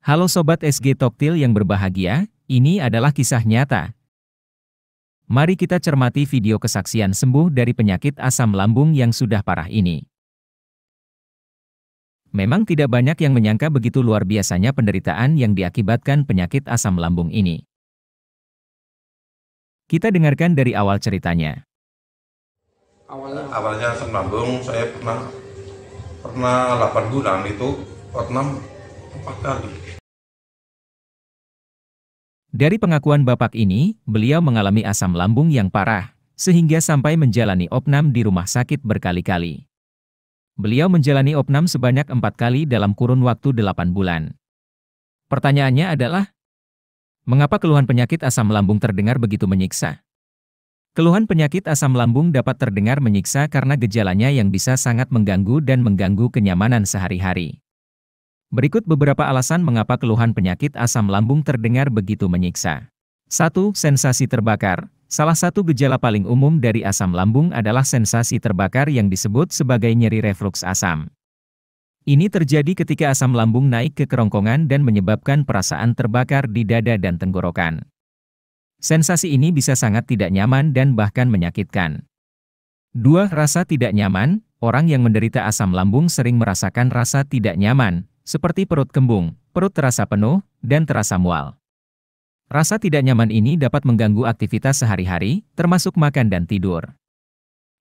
Halo Sobat SG Toktil yang berbahagia, ini adalah kisah nyata. Mari kita cermati video kesaksian sembuh dari penyakit asam lambung yang sudah parah ini. Memang tidak banyak yang menyangka begitu luar biasanya penderitaan yang diakibatkan penyakit asam lambung ini. Kita dengarkan dari awal ceritanya. Awalnya asam lambung saya pernah 8 bulan itu pernah 4 kali. Dari pengakuan Bapak ini, beliau mengalami asam lambung yang parah, sehingga sampai menjalani opnam di rumah sakit berkali-kali. Beliau menjalani opnam sebanyak 4 kali dalam kurun waktu 8 bulan. Pertanyaannya adalah, mengapa keluhan penyakit asam lambung terdengar begitu menyiksa? Keluhan penyakit asam lambung dapat terdengar menyiksa karena gejalanya yang bisa sangat mengganggu dan mengganggu kenyamanan sehari-hari. Berikut beberapa alasan mengapa keluhan penyakit asam lambung terdengar begitu menyiksa. 1. Sensasi terbakar. Salah satu gejala paling umum dari asam lambung adalah sensasi terbakar yang disebut sebagai nyeri refluks asam. Ini terjadi ketika asam lambung naik ke kerongkongan dan menyebabkan perasaan terbakar di dada dan tenggorokan. Sensasi ini bisa sangat tidak nyaman dan bahkan menyakitkan. 2. Rasa tidak nyaman. Orang yang menderita asam lambung sering merasakan rasa tidak nyaman, seperti perut kembung, perut terasa penuh, dan terasa mual. Rasa tidak nyaman ini dapat mengganggu aktivitas sehari-hari, termasuk makan dan tidur.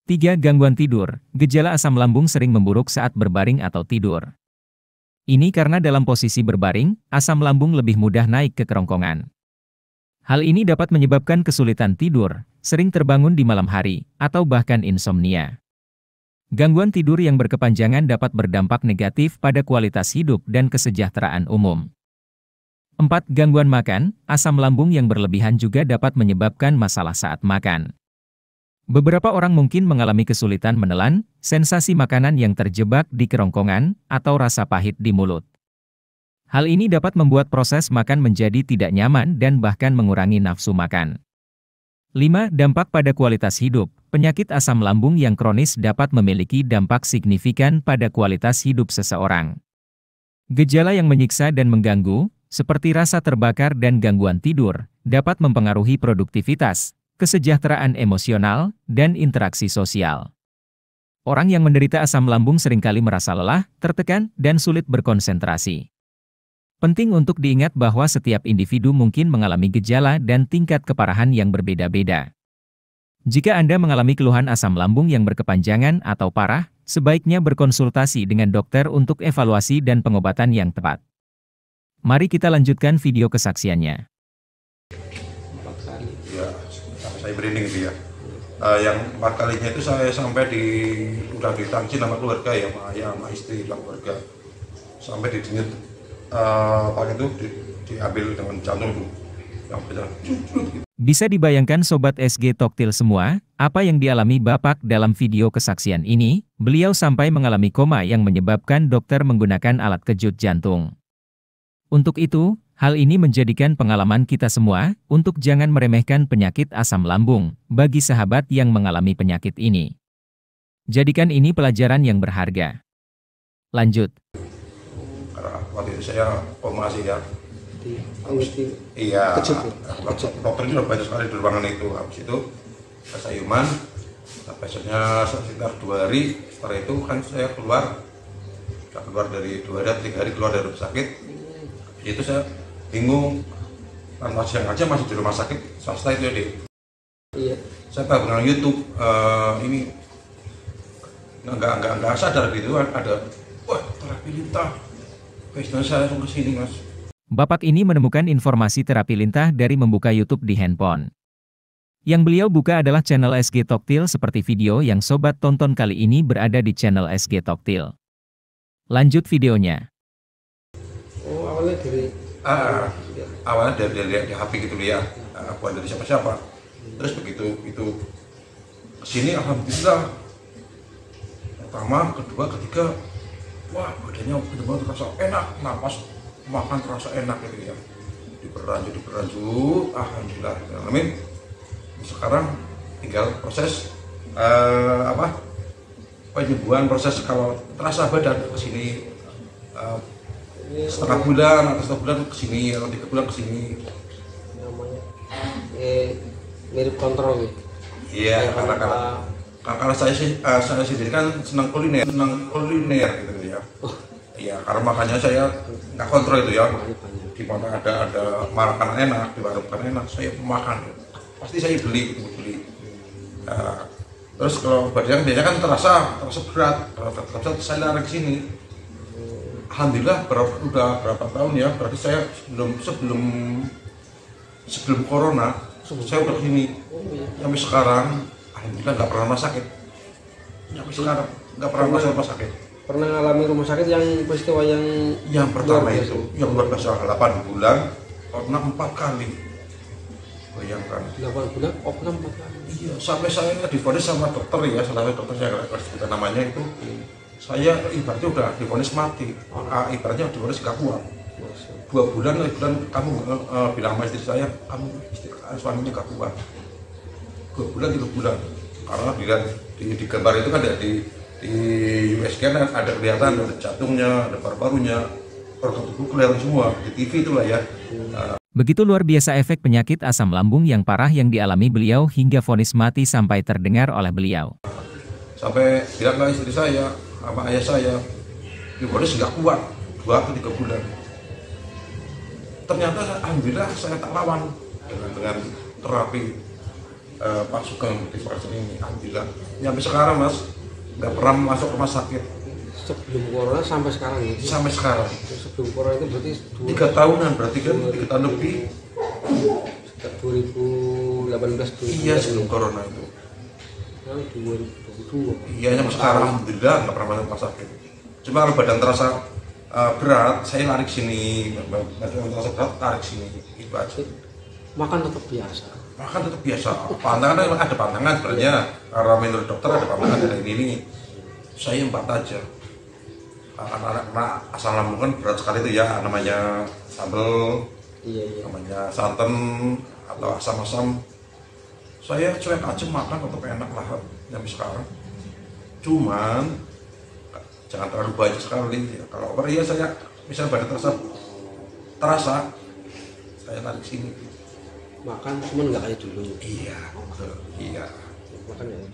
3. Gangguan tidur. Gejala asam lambung sering memburuk saat berbaring atau tidur. Ini karena dalam posisi berbaring, asam lambung lebih mudah naik ke kerongkongan. Hal ini dapat menyebabkan kesulitan tidur, sering terbangun di malam hari, atau bahkan insomnia. Gangguan tidur yang berkepanjangan dapat berdampak negatif pada kualitas hidup dan kesejahteraan umum. 4. Gangguan makan. Asam lambung yang berlebihan juga dapat menyebabkan masalah saat makan. Beberapa orang mungkin mengalami kesulitan menelan, sensasi makanan yang terjebak di kerongkongan, atau rasa pahit di mulut. Hal ini dapat membuat proses makan menjadi tidak nyaman dan bahkan mengurangi nafsu makan. 5. Dampak pada kualitas hidup. Penyakit asam lambung yang kronis dapat memiliki dampak signifikan pada kualitas hidup seseorang. Gejala yang menyiksa dan mengganggu, seperti rasa terbakar dan gangguan tidur, dapat mempengaruhi produktivitas, kesejahteraan emosional, dan interaksi sosial. Orang yang menderita asam lambung seringkali merasa lelah, tertekan, dan sulit berkonsentrasi. Penting untuk diingat bahwa setiap individu mungkin mengalami gejala dan tingkat keparahan yang berbeda-beda. Jika Anda mengalami keluhan asam lambung yang berkepanjangan atau parah, sebaiknya berkonsultasi dengan dokter untuk evaluasi dan pengobatan yang tepat. Mari kita lanjutkan video kesaksiannya. Ya, saya merinding itu ya. Yang 4 kalinya itu saya sampai udah ditangsi sama keluarga ya, sama istri dan keluarga. Sampai didenyut itu diambil dengan jantung itu yang besar. Bisa dibayangkan Sobat SG Toktil semua, apa yang dialami Bapak dalam video kesaksian ini. Beliau sampai mengalami koma yang menyebabkan dokter menggunakan alat kejut jantung. Untuk itu, hal ini menjadikan pengalaman kita semua untuk jangan meremehkan penyakit asam lambung bagi sahabat yang mengalami penyakit ini. Jadikan ini pelajaran yang berharga. Lanjut. Waktu itu saya koma sih ya. Iya. Dokter itu udah banyak sekali di ruangan itu. Habis itu sayuman. Besoknya sekitar 2 hari. Setelah itu kan saya keluar dari 2 hari, 3 hari keluar dari rumah sakit. Itu saya bingung. Kan siang aja masih di rumah sakit swasta itu ya, Dek. Iya. Saya tahu dengan YouTube ini nggak sadar gitu ada terapi lintah. Saya langsung ke sini, Mas. Bapak ini menemukan informasi terapi lintah dari membuka YouTube di handphone. Yang beliau buka adalah channel SG Toktil seperti video yang Sobat tonton kali ini berada di channel SG Toktil. Lanjut videonya. Oh, awalnya dari HP gitu ya, bukan dari siapa-siapa. Terus begitu itu kesini alhamdulillah. Pertama, kedua, ketiga. Wah, badannya benar-benar terasa enak, napas makan terasa enak gitu ya. Diberlanjut, alhamdulillah. Amin. Sekarang tinggal proses penyembuhan, proses kalau terasa badan ke sini setengah bulan atau setengah bulan kesini atau 3 bulan kesini. Namanya mirip kontrol gitu. Iya, karena saya sendiri kan senang kuliner gitu ya. Iya, karena makanya saya nggak kontrol itu ya. Di mana ada makanan enak, di warung enak, saya makan. Pasti saya beli. Terus kalau badan biasanya kan terasa berat, terasa saya lari ke sini. Alhamdulillah udah berapa tahun ya, berarti saya sebelum corona saya udah sini. Sampai sekarang alhamdulillah nggak pernah rumah sakit. Sampai sekarang nggak pernah masuk rumah sakit. Pernah ngalami rumah sakit yang peristiwa yang pertama itu yang luar biasa, 8 bulan opnam 4 kali. Bayangkan 8 bulan opnam 4 kali. Iya, sampai saya divonis sama dokter ya, salah satu dokter saya nggak sebutkan namanya itu. Saya ibaratnya udah divonis mati. Ibaratnya divonis gak kuat. 2 bulan kamu bilang sama istri saya, kamu suaminya gak kuat. 2 bulan 3 bulan. Karena dilihat di gambar itu kan ada di USG kan ada kelihatan ada jantungnya, ada paru-parunya, organ tubuh kelihatan semua di TV itulah ya. Begitu luar biasa efek penyakit asam lambung yang parah yang dialami beliau hingga vonis mati sampai terdengar oleh beliau. Sampai bilang ke istri saya, sama ayah saya, vonis nggak kuat 2 atau 3 bulan. Ternyata alhamdulillah saya tak lawan dengan terapi Pak Sugeng di fase ini, alhamdulillah. Sampai sekarang Mas nggak pernah masuk rumah sakit. Sebelum corona sampai sekarang ya? Sampai sekarang. Sebelum corona itu berarti 3 tahunan, berarti kan 3 tahun lebih. Sekitar 2018. Iya, sebelum corona itu. Sekarang 2022. Iya, sampai sekarang alhamdulillah nggak pernah masuk rumah sakit. Cuma kalau badan terasa berat, saya lari ke sini. Badan terasa berat, tarik sini. Itu aja. Makan tetap biasa. Makan tetap biasa. Pantangan ada pantangan sebenarnya. Karena menurut dokter ada pantangan dari ini. Saya 4 aja. Karena asam lambung kan berat sekali itu ya, namanya sambal, namanya santan atau asam-asam. Saya cuek aja makan tetap enak lah sampai sekarang. Cuman jangan terlalu banyak sekali. Kalau over ya saya misalnya badan terasa saya tarik sini. Makan cuman nggak kayak dulu. Iya, iya. Makan ya.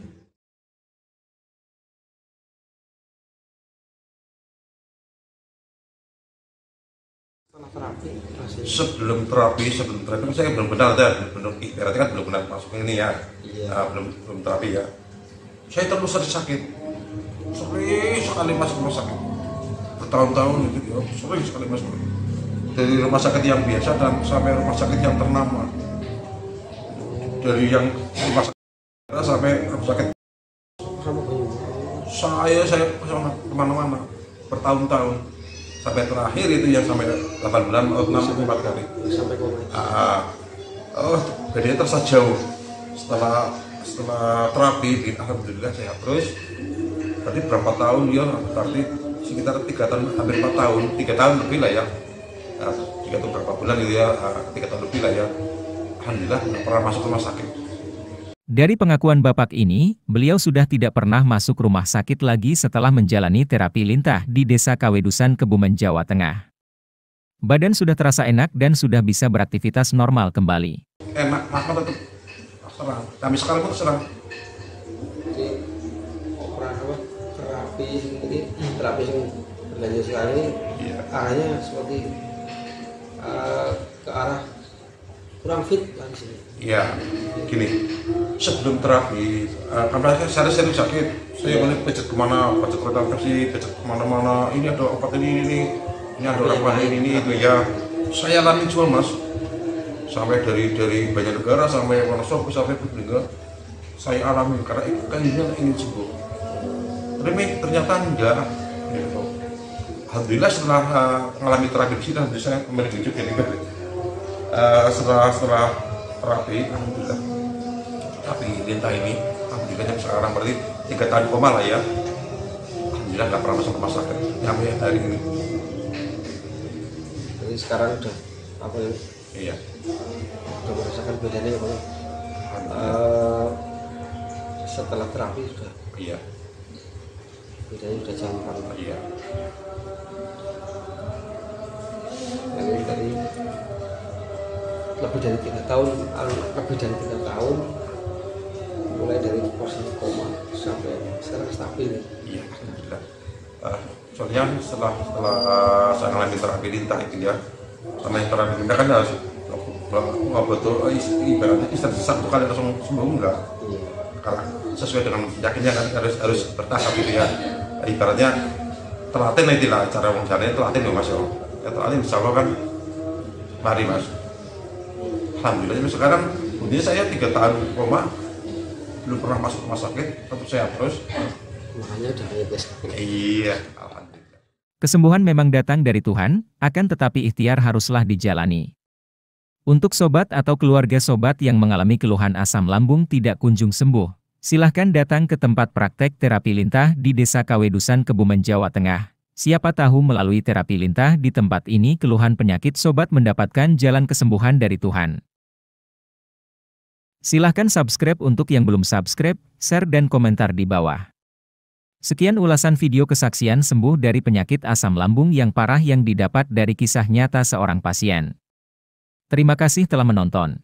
Sebelum terapi kan saya belum benar berarti kan belum benar masuk ini ya. Iya. Belum terapi ya. Saya terus sakit. Sering sekali masuk rumah sakit. Bertahun-tahun gitu ya. Sering sekali masuk. Dari rumah sakit yang biasa dan sampai rumah sakit yang ternama. Dari yang rumah sakit sampai rumah sakit. Saya kemana-mana bertahun-tahun. Sampai terakhir itu yang sampai 8 bulan 4 kali. Sampai bedanya terasa jauh. Setelah terapi, alhamdulillah saya terus. Berarti berapa tahun ya? Berarti sekitar 3 tahun, hampir 4 tahun, 3 tahun lebih lah ya. 3 tahun berapa bulan itu ya? 3 tahun lebih lah ya. Alhamdulillah nggak pernah masuk rumah sakit. Dari pengakuan Bapak ini, beliau sudah tidak pernah masuk rumah sakit lagi setelah menjalani terapi lintah di Desa Kawedusan, Kebumen, Jawa Tengah. Badan sudah terasa enak dan sudah bisa beraktivitas normal kembali. Enak, makan tetap serang. Kami sekarang pun serang. Jadi terapi yang berlanjut sekarang ini arahnya seperti ke arah kurang fit lah di sini. Iya, gini. Sebelum terapi, karena saya sering sakit, saya boleh pijat kemana, pijat kereta api, pijat kemana-mana. Ini ada obat ini ada obat ini itu ya. Saya alami jual Mas, sampai dari banyak negara sampai Wonosobo sampai Purbalingga, saya alami karena itu kan ingin sembuh. Tapi ternyata enggak. Gitu. Alhamdulillah setelah mengalami terapi di sini, saya kembali hidup ini. Setelah terapi, alhamdulillah. Tapi lintah ini, alhamdulillah sekarang berarti 3 tahun koma lah ya. Alhamdulillah nggak pernah masuk rumah sakit sampai hari ini. Jadi sekarang udah apa ya? Iya. Udah merasakan bedanya ya Pak. Setelah terapi sudah. Iya. Bedanya udah jauh. Iya. lebih dari 3 tahun, mulai dari posisi koma sampai sekarang stabil. Iya, alhamdulillah. Soalnya setelah saya ngalami terapi lintah itu ya, sama yang terapi lintah kan harus nggak betul, ibaratnya istirahat satu kali langsung sembuh enggak. Karena sesuai dengan yakinnya kan harus bertahap gitu ya. Ibaratnya telaten nanti lah cara menjalannya, telaten loh Mas. Ya telaten insya Allah kan, mari Mas. Alhamdulillah sekarang bunyinya saya 3 tahun koma, belum pernah masuk rumah sakit, tetap sehat terus. Makanya udah ngetes. Iya, alhamdulillah. Kesembuhan memang datang dari Tuhan, akan tetapi ikhtiar haruslah dijalani. Untuk sobat atau keluarga sobat yang mengalami keluhan asam lambung tidak kunjung sembuh, silahkan datang ke tempat praktek terapi lintah di Desa Kawedusan, Kebumen, Jawa Tengah. Siapa tahu melalui terapi lintah di tempat ini keluhan penyakit sobat mendapatkan jalan kesembuhan dari Tuhan. Silahkan subscribe untuk yang belum subscribe, share dan komentar di bawah. Sekian ulasan video kesaksian sembuh dari penyakit asam lambung yang parah yang didapat dari kisah nyata seorang pasien. Terima kasih telah menonton.